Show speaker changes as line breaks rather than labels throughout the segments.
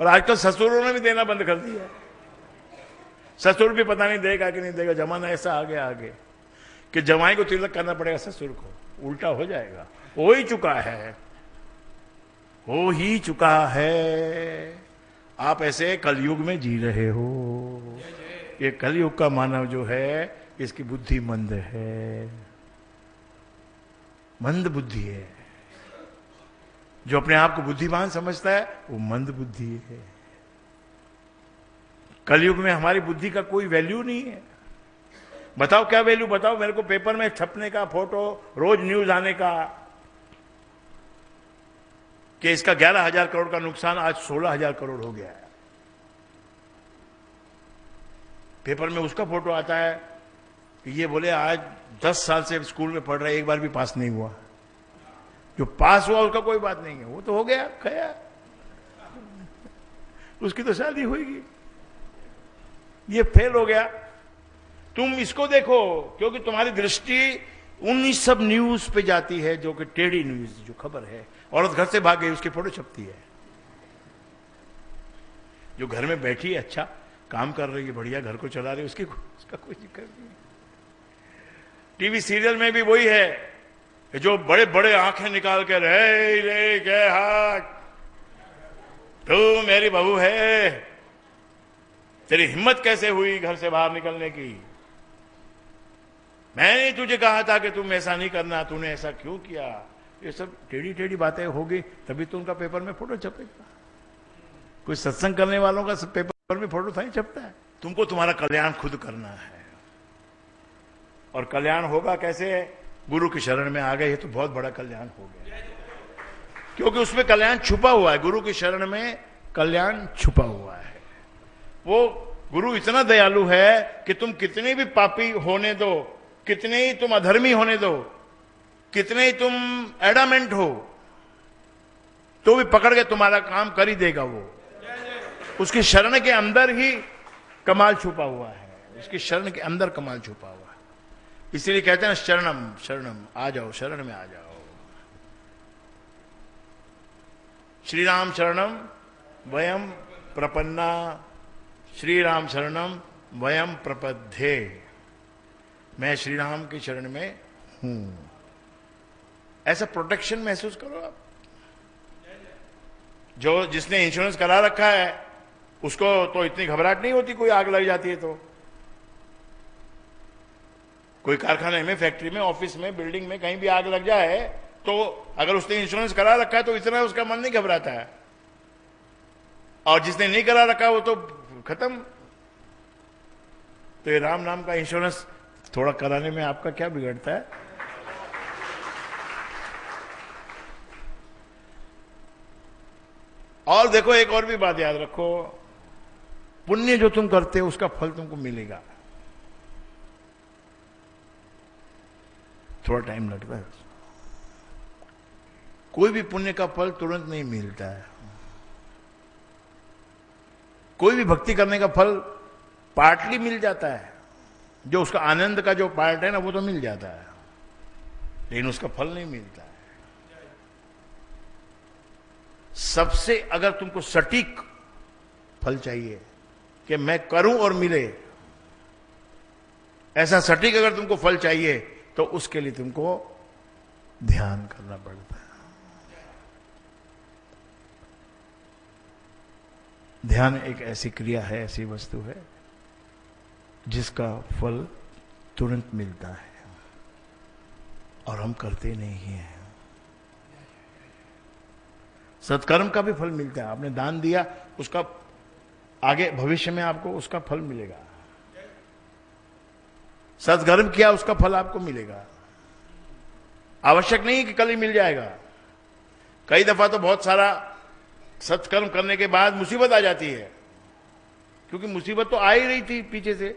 और आजकल ससुरों ने भी देना बंद कर दिया। ससुर भी पता नहीं देगा कि नहीं देगा। जमाना ऐसा आगे कि जमाई को तिलक करना पड़ेगा ससुर को। उल्टा हो जाएगा। हो ही चुका है, हो ही चुका है। आप ऐसे कलयुग में जी रहे हो। ये कलयुग का मानव जो है, इसकी बुद्धि मंद है, मंद बुद्धि है। जो अपने आप को बुद्धिमान समझता है वो मंद बुद्धि है। कलयुग में हमारी बुद्धि का कोई वैल्यू नहीं है। बताओ क्या वैल्यू, बताओ मेरे को। पेपर में छपने का, फोटो रोज न्यूज आने का कि इसका 11,000 करोड़ का नुकसान आज 16,000 करोड़ हो गया है। पेपर में उसका फोटो आता है कि ये बोले आज 10 साल से स्कूल में पढ़ रहा है, एक बार भी पास नहीं हुआ। जो पास हुआ उसका कोई बात नहीं है, वो तो हो गया, खया, उसकी तो शादी होगी। ये फेल हो गया। तुम इसको देखो, क्योंकि तुम्हारी दृष्टि उन्हीं सब न्यूज पे जाती है जो कि टेढ़ी न्यूज, जो खबर है औरत घर से भाग गई उसकी फोटो छपती है। जो घर में बैठी है, अच्छा काम कर रही है, बढ़िया घर को चला रही है, उसका कोई जिक्र नहीं। टीवी सीरियल में भी वही है कि जो बड़े बड़े आंखें निकाल कर रे के हाथ, तू मेरी बहू है, तेरी हिम्मत कैसे हुई घर से बाहर निकलने की? मैंने तुझे कहा था कि तुम ऐसा नहीं करना, तूने ऐसा क्यों किया? ये सब टेढ़ी टेढ़ी बातें होगी, तभी तो उनका पेपर में फोटो छपेगा। कोई सत्संग करने वालों का पेपर में फोटो था ही छपता है। तुमको तुम्हारा कल्याण खुद करना है। और कल्याण होगा कैसे? गुरु की शरण में आ गए, ये तो बहुत बड़ा कल्याण हो गया, क्योंकि उसमें कल्याण छुपा हुआ है। गुरु की शरण में कल्याण छुपा हुआ है। वो गुरु इतना दयालु है कि तुम कितने भी पापी होने दो, कितने ही तुम अधर्मी होने दो, कितने ही तुम एडामेंट हो, तो भी पकड़ के तुम्हारा काम कर ही देगा। वो उसकी शरण के अंदर ही कमाल छुपा हुआ है। उसकी शरण के अंदर कमाल छुपा हुआ है। इसीलिए कहते हैं शरणम शरणम, आ जाओ, शरण में आ जाओ। श्री राम शरणम वयम प्रपन्ना, श्री राम शरणम वयम प्रपद्ये। मैं श्री राम की शरण में हूं। ऐसा प्रोटेक्शन महसूस करो आप। जो जिसने इंश्योरेंस करा रखा है उसको तो इतनी घबराहट नहीं होती, कोई आग लग जाती है तो। कोई कारखाने में, फैक्ट्री में, ऑफिस में, बिल्डिंग में कहीं भी आग लग जाए तो अगर उसने इंश्योरेंस करा रखा है तो इतना उसका मन नहीं घबराता है। और जिसने नहीं करा रखा वो तो खत्म। तो ये राम नाम का इंश्योरेंस थोड़ा कराने में आपका क्या बिगड़ता है? और देखो, एक और भी बात याद रखो, पुण्य जो तुम करते हो उसका फल तुमको मिलेगा। थोड़ा टाइम लगता है। कोई भी पुण्य का फल तुरंत नहीं मिलता है। कोई भी भक्ति करने का फल पार्टली मिल जाता है। जो उसका आनंद का जो पार्ट है ना, वो तो मिल जाता है, लेकिन उसका फल नहीं मिलता है। सबसे अगर तुमको सटीक फल चाहिए कि मैं करूं और मिले, ऐसा सटीक अगर तुमको फल चाहिए तो उसके लिए तुमको ध्यान करना पड़ता है। ध्यान एक ऐसी क्रिया है, ऐसी वस्तु है जिसका फल तुरंत मिलता है, और हम करते नहीं हैं। सत्कर्म का भी फल मिलता है। आपने दान दिया, उसका आगे भविष्य में आपको उसका फल मिलेगा। सत्कर्म किया, उसका फल आपको मिलेगा। आवश्यक नहीं कि कल ही मिल जाएगा। कई दफा तो बहुत सारा सत्कर्म करने के बाद मुसीबत आ जाती है, क्योंकि मुसीबत तो आ ही रही थी पीछे से,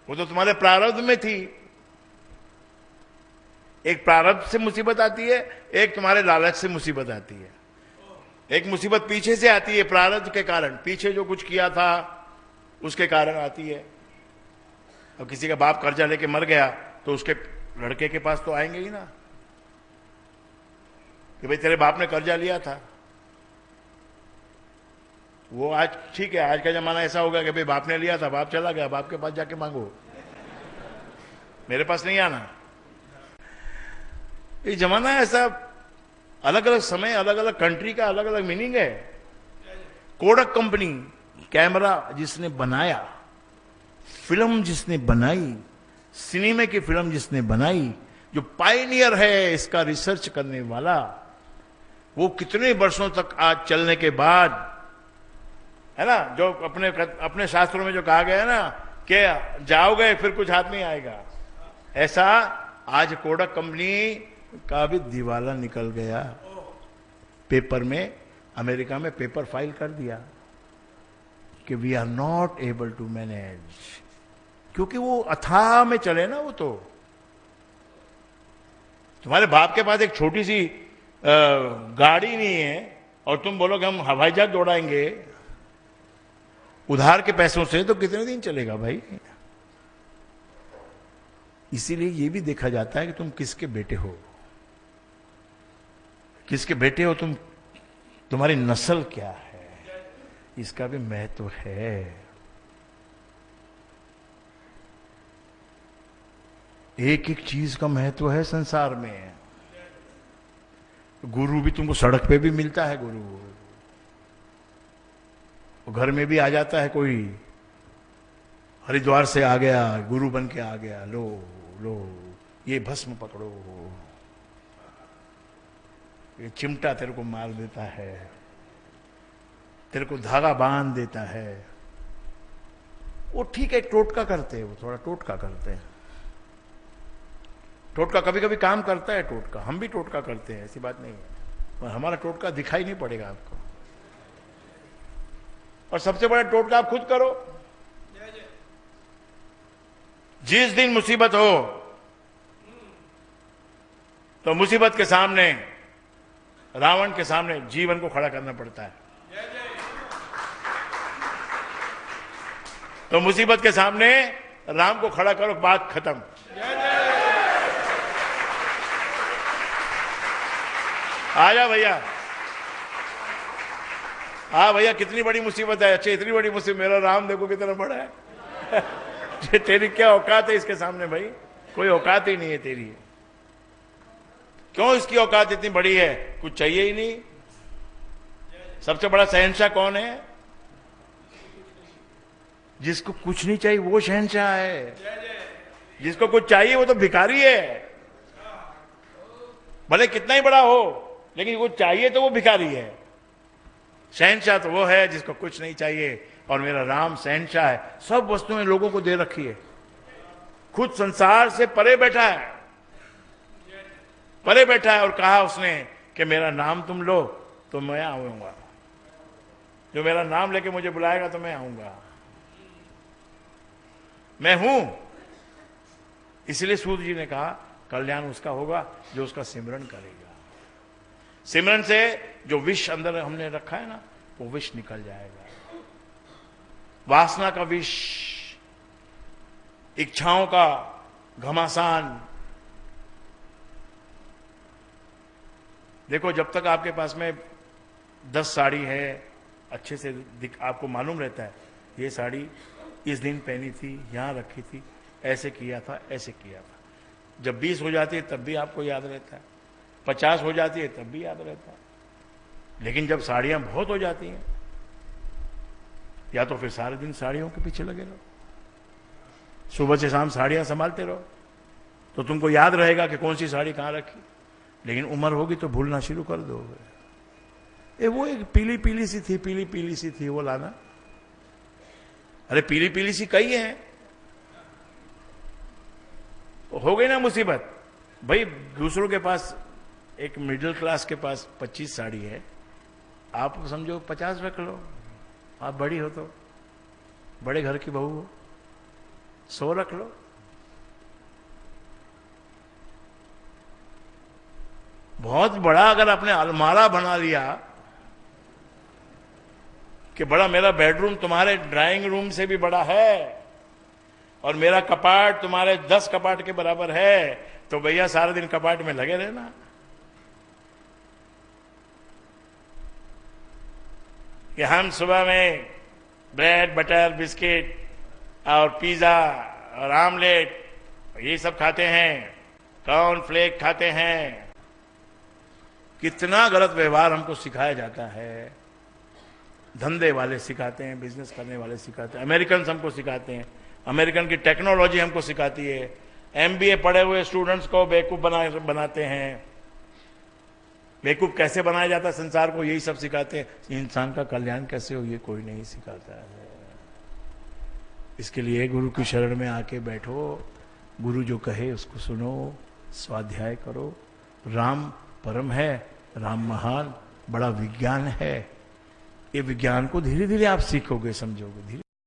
वो तो तुम्हारे प्रारब्ध में थी। एक प्रारब्ध से मुसीबत आती है, एक तुम्हारे लालच से मुसीबत आती है। एक मुसीबत पीछे से आती है प्रारब्ध के कारण, पीछे जो कुछ किया था उसके कारण आती है। अब किसी का बाप कर्जा लेके मर गया तो उसके लड़के के पास तो आएंगे ही ना कि भाई तेरे बाप ने कर्जा लिया था। वो आज ठीक है, आज का जमाना ऐसा होगा कि भाई बाप ने लिया था, बाप चला गया, बाप के पास जाके मांगो, मेरे पास नहीं आना। ये जमाना है ऐसा, अलग अलग समय, अलग अलग कंट्री का अलग अलग मीनिंग है। कोडक कंपनी, कैमरा जिसने बनाया, फिल्म जिसने बनाई, सिनेमा की फिल्म जिसने बनाई, जो पायनियर है इसका रिसर्च करने वाला, वो कितने वर्षों तक आज चलने के बाद, है ना, जो अपने शास्त्रों में जो कहा गया है ना कि जाओगे फिर कुछ हाथ नहीं आएगा, ऐसा आज कोडक कंपनी का भी दिवाला निकल गया। पेपर में, अमेरिका में पेपर फाइल कर दिया कि we are not able to manage, क्योंकि वो अथाह में चले ना। वो तो तुम्हारे बाप के पास एक छोटी सी गाड़ी नहीं है और तुम बोलो कि हम हवाई जहाज दौड़ाएंगे उधार के पैसों से, तो कितने दिन चलेगा भाई। इसीलिए ये भी देखा जाता है कि तुम किसके बेटे हो, किसके बेटे हो तुम, तुम्हारी नस्ल क्या है, इसका भी महत्व है। एक एक चीज का महत्व है संसार में। गुरु भी तुमको सड़क पे भी मिलता है, गुरु घर में भी आ जाता है। कोई हरिद्वार से आ गया, गुरु बन के आ गया, लो लो ये भस्म पकड़ो, ये चिमटा तेरे को मार देता है, तेरे को धागा बांध देता है। वो ठीक है, टोटका करते हैं, वो थोड़ा टोटका करते हैं। टोटका कभी कभी काम करता है, टोटका हम भी टोटका करते हैं, ऐसी बात नहीं है, पर हमारा टोटका दिखाई नहीं पड़ेगा आपको। और सबसे बड़ा टोटका आप खुद करो। जिस दिन मुसीबत हो तो मुसीबत के सामने, रावण के सामने जीवन को खड़ा करना पड़ता है। तो मुसीबत के सामने राम को खड़ा करो, बात खत्म। आजा भैया, हाँ भैया, कितनी बड़ी मुसीबत है, अच्छा इतनी बड़ी मुसीबत, मेरा राम देखो कितना बड़ा है। तेरी क्या औकात है इसके सामने भाई, कोई औकात ही नहीं है तेरी। क्यों इसकी औकात इतनी बड़ी है, कुछ चाहिए ही नहीं। सबसे बड़ा शहंशाह कौन है? जिसको कुछ नहीं चाहिए वो शहंशाह है। जिसको कुछ चाहिए वो तो भिखारी है, भले कितना ही बड़ा हो, लेकिन वो चाहिए तो वो भिखारी है। शहंशाह तो वो है जिसको कुछ नहीं चाहिए, और मेरा राम शहंशाह है, सब वस्तुएं लोगों को दे रखी है, खुद संसार से परे बैठा है, परे बैठा है। और कहा उसने कि मेरा नाम तुम लो तो मैं आऊंगा, जो मेरा नाम लेके मुझे बुलाएगा तो मैं आऊंगा, मैं हूं। इसलिए सूर्य जी ने कहा कल्याण उसका होगा जो उसका सिमरन करेगा। सिमरन से जो विष अंदर हमने रखा है ना, वो विष निकल जाएगा। वासना का विष, इच्छाओं का घमासान। देखो, जब तक आपके पास में 10 साड़ी है, अच्छे से आपको मालूम रहता है ये साड़ी इस दिन पहनी थी, यहां रखी थी, ऐसे किया था, ऐसे किया था। जब 20 हो जाती है तब भी आपको याद रहता है, 50 हो जाती है तब भी याद रहता है। लेकिन जब साड़ियां बहुत हो जाती हैं, या तो फिर सारे दिन साड़ियों के पीछे लगे रहो, सुबह से शाम साड़ियां संभालते रहो, तो तुमको याद रहेगा कि कौन सी साड़ी कहां रखी। लेकिन उम्र होगी तो भूलना शुरू कर दोगे। वो एक पीली पीली सी थी, पीली पीली सी थी, वो लाना। अरे पीली पीली सी कई है, हो गई ना मुसीबत भाई। दूसरों के पास, एक मिडिल क्लास के पास 25 साड़ी है, आप समझो 50 रख लो। आप बड़ी हो तो, बड़े घर की बहू हो, 100 रख लो। बहुत बड़ा अगर आपने अलमारा बना लिया कि बड़ा, मेरा बेडरूम तुम्हारे ड्राइंग रूम से भी बड़ा है और मेरा कपाट तुम्हारे 10 कपाट के बराबर है, तो भैया सारा दिन कपाट में लगे रहना। कि हम सुबह में ब्रेड बटर बिस्किट और पिज्जा और आमलेट ये सब खाते हैं, कॉर्नफ्लेक खाते हैं। कितना गलत व्यवहार हमको सिखाया जाता है। धंधे वाले सिखाते हैं, बिजनेस करने वाले सिखाते हैं, अमेरिकन हमको सिखाते हैं, अमेरिकन की टेक्नोलॉजी हमको सिखाती है, एमबीए पढ़े हुए स्टूडेंट्स को बेवकूफ बनाते हैं। बेवकूफ कैसे बनाया जाता है संसार को, यही सब सिखाते हैं। इंसान का कल्याण कैसे हो ये कोई नहीं सिखाता है। इसके लिए गुरु की शरण में आके बैठो, गुरु जो कहे उसको सुनो, स्वाध्याय करो। राम परम है, राम महान, बड़ा विज्ञान है। ये विज्ञान को धीरे धीरे आप सीखोगे, समझोगे धीरे